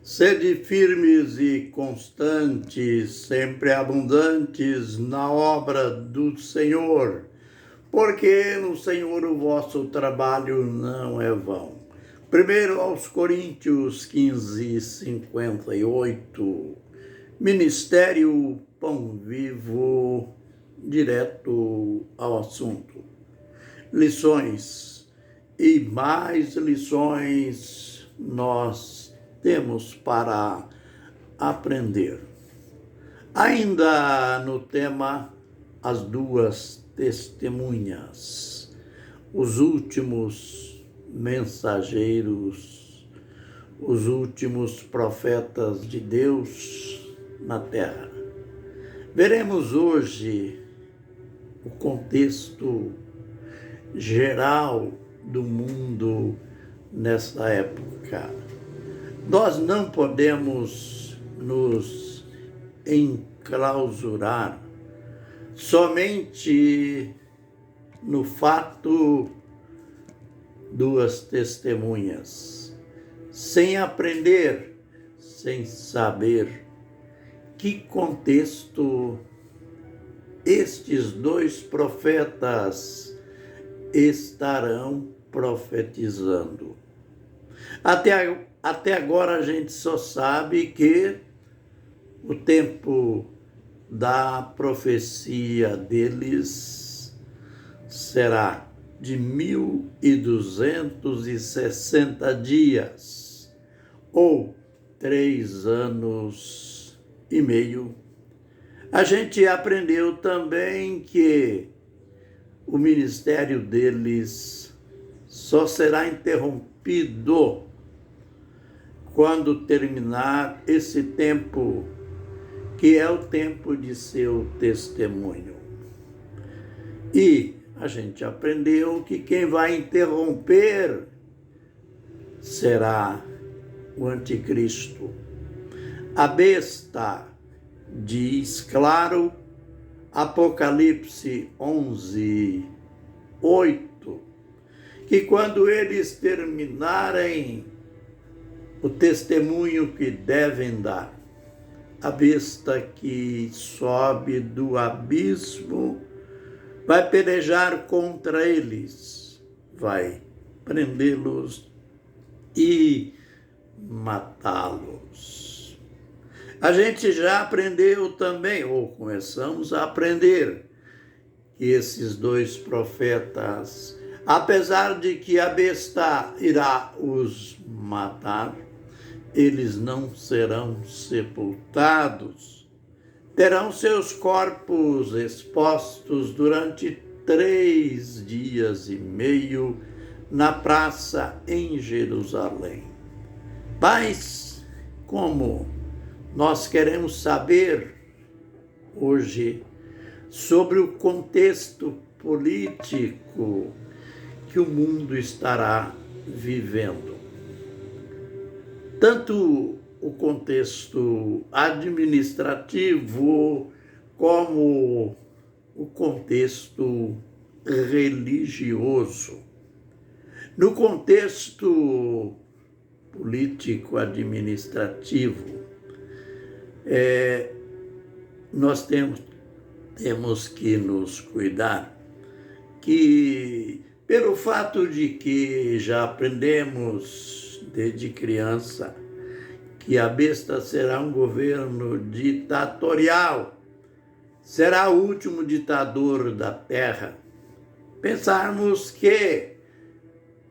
Sede firmes e constantes, sempre abundantes na obra do Senhor, porque no Senhor o vosso trabalho não é vão. Primeiro aos Coríntios 15:58, Ministério Pão Vivo, direto ao assunto. Lições e mais lições nós temos para aprender. Ainda no tema As Duas Testemunhas, os últimos mensageiros, os últimos profetas de Deus na terra. Veremos hoje o contexto geral do mundo nessa época. Nós não podemos nos enclausurar somente no fato duas testemunhas, sem aprender, sem saber que contexto estes dois profetas estarão profetizando. Até agora a gente só sabe que o tempo da profecia deles será de 1260 dias, ou 3 anos e meio. A gente aprendeu também que o ministério deles só será interrompido quando terminar esse tempo, que é o tempo de seu testemunho. E a gente aprendeu que quem vai interromper será o anticristo. A besta diz claro, Apocalipse 11:8, que quando eles terminarem o testemunho que devem dar, a besta que sobe do abismo vai pelejar contra eles, vai prendê-los e matá-los. A gente já aprendeu também, ou começamos a aprender, que esses dois profetas, apesar de que a besta irá os matar, eles não serão sepultados. Terão seus corpos expostos durante 3 dias e meio na praça em Jerusalém. Mas, como nós queremos saber hoje sobre o contexto político que o mundo estará vivendo, tanto o contexto administrativo como o contexto religioso. No contexto político-administrativo, nós temos que nos cuidar que, pelo fato de que já aprendemos desde criança que a besta será um governo ditatorial, será o último ditador da terra, pensarmos que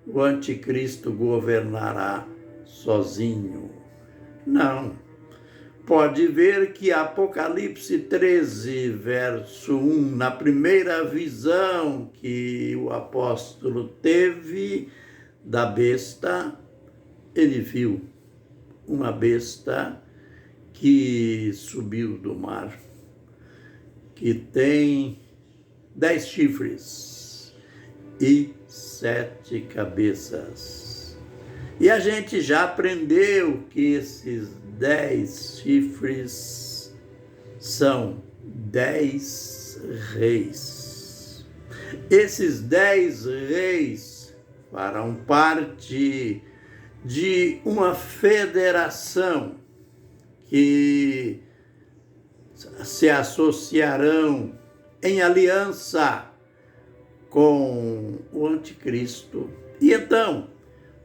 o anticristo governará sozinho. Não. Pode ver que Apocalipse 13, verso 1, na primeira visão que o apóstolo teve da besta, ele viu uma besta que subiu do mar, que tem 10 chifres e 7 cabeças. E a gente já aprendeu que esses 10 chifres são 10 reis. Esses 10 reis farão parte de uma federação que se associarão em aliança com o anticristo. E então,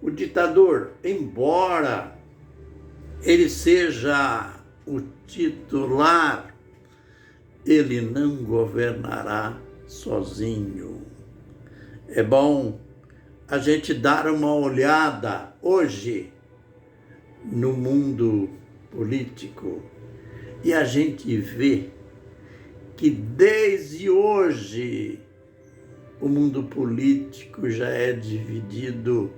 o ditador, embora ele seja o titular, ele não governará sozinho. É bom a gente dar uma olhada hoje no mundo político e a gente vê que desde hoje o mundo político já é dividido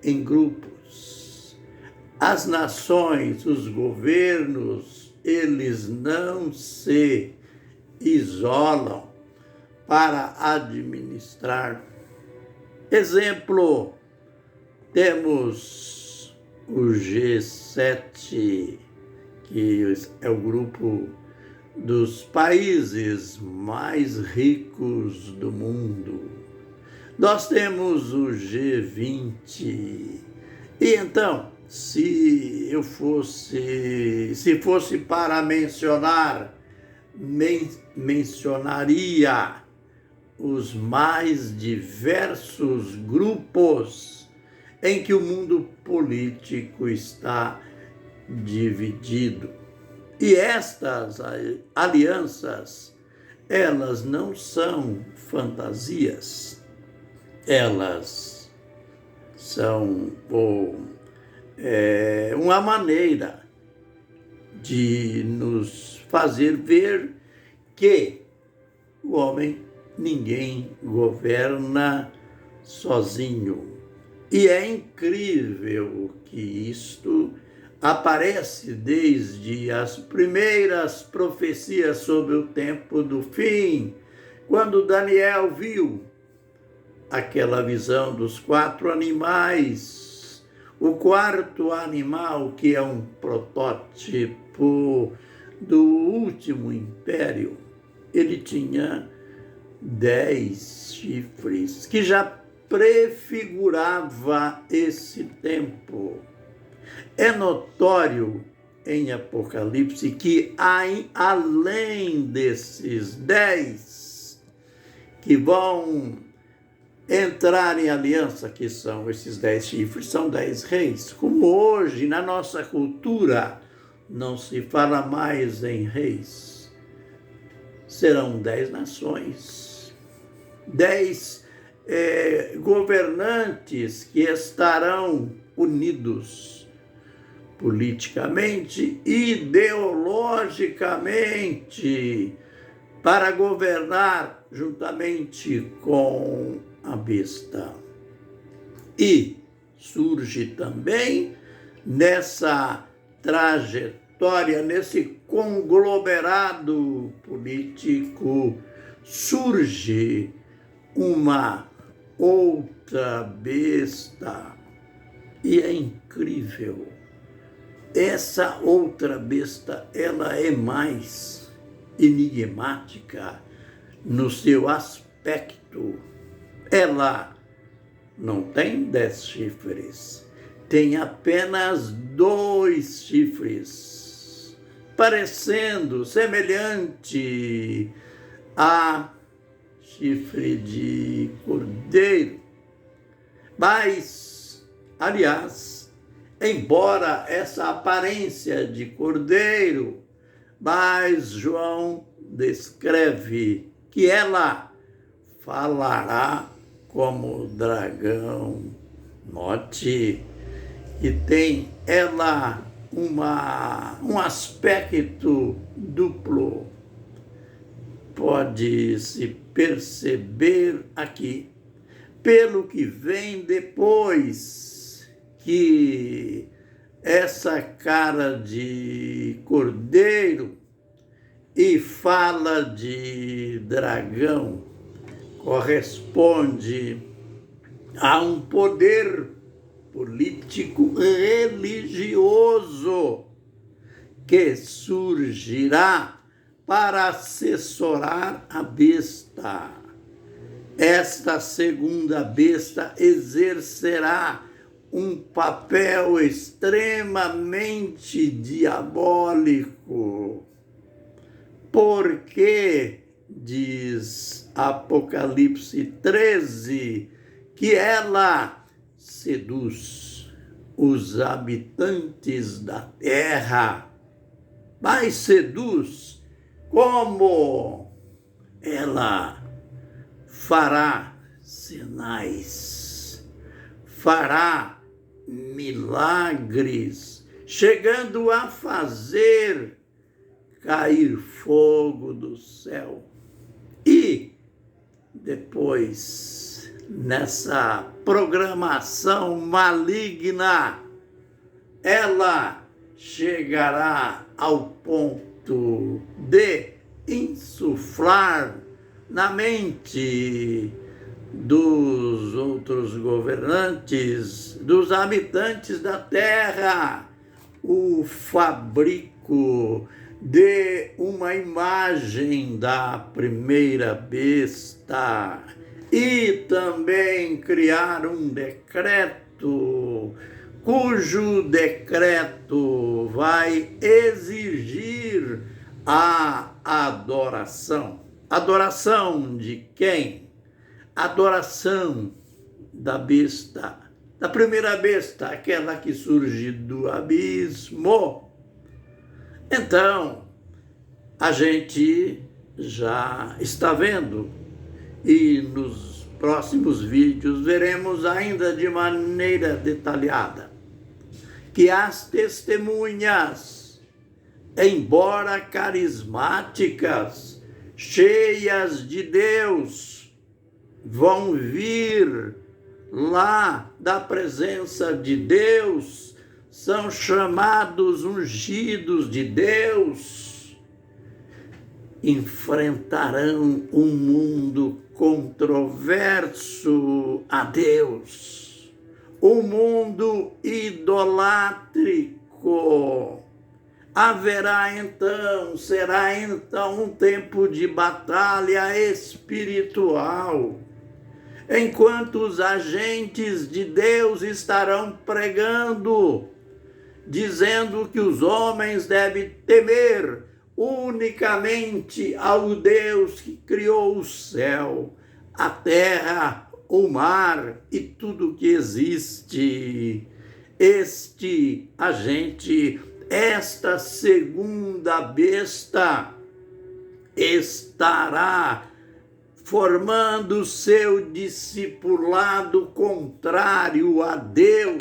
em grupos. As nações, os governos, eles não se isolam para administrar. Exemplo, temos o G7, que é o grupo dos países mais ricos do mundo. Nós temos o G20. E então, se fosse para mencionar, mencionaria os mais diversos grupos em que o mundo político está dividido. E estas alianças, elas não são fantasias, elas são uma maneira de nos fazer ver que o homem, ninguém governa sozinho. E é incrível que isto aparece desde as primeiras profecias sobre o tempo do fim, quando Daniel viu aquela visão dos 4 animais, o quarto animal, que é um protótipo do último império, ele tinha 10 chifres, que já prefigurava esse tempo. É notório em Apocalipse que além desses 10 que vão entrar em aliança, que são esses 10 chifres, são 10 reis. Como hoje, na nossa cultura, não se fala mais em reis. Serão 10 nações, 10 governantes que estarão unidos politicamente, ideologicamente, para governar juntamente com a besta. E surge também nessa trajetória, nesse conglomerado político, surge uma outra besta. E é incrível. Essa outra besta, ela é mais enigmática no seu aspecto. Ela não tem 10 chifres, tem apenas 2 chifres, parecendo semelhante a chifre de cordeiro. Mas, aliás, embora essa aparência de cordeiro, mas João descreve que ela falará como dragão. Note que tem ela um aspecto duplo. Pode-se perceber aqui, pelo que vem depois, que essa cara de cordeiro e fala de dragão corresponde a um poder político religioso que surgirá para assessorar a besta. Esta segunda besta exercerá um papel extremamente diabólico, porque diz Apocalipse 13 que ela seduz os habitantes da terra, mas seduz como? Ela fará sinais, fará milagres, chegando a fazer cair fogo do céu. E depois, nessa programação maligna, ela chegará ao ponto de insuflar na mente dos outros governantes, dos habitantes da terra, o fabrico de uma imagem da primeira besta e também criar um decreto, cujo decreto vai exigir a adoração. Adoração de quem? Adoração da besta, da primeira besta, aquela que surge do abismo. Então, a gente já está vendo, e nos próximos vídeos veremos ainda de maneira detalhada, que as testemunhas, embora carismáticas, cheias de Deus, vão vir lá da presença de Deus, são chamados ungidos de Deus, enfrentarão um mundo controverso a Deus, um mundo idolátrico. Será então um tempo de batalha espiritual, enquanto os agentes de Deus estarão pregando, dizendo que os homens devem temer unicamente ao Deus que criou o céu, a terra, o mar e tudo que existe. Este agente, esta segunda besta, estará formando seu discipulado contrário a Deus,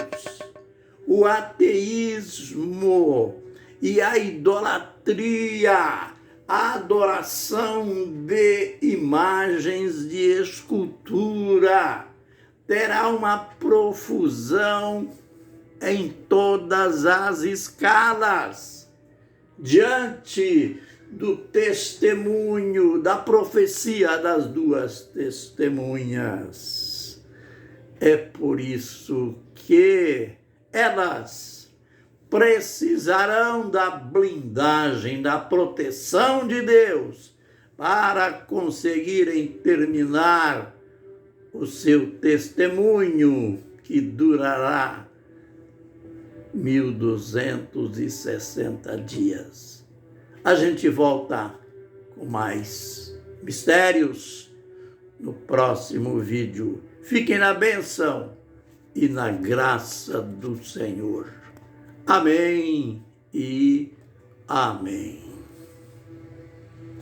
o ateísmo e a idolatria, a adoração de imagens de escultura. Terá uma profusão em todas as escalas, diante do testemunho, da profecia das duas testemunhas. É por isso que elas precisarão da blindagem, da proteção de Deus para conseguirem terminar o seu testemunho, que durará 1260 dias. A gente volta com mais mistérios no próximo vídeo. Fiquem na bênção e na graça do Senhor. Amém e amém.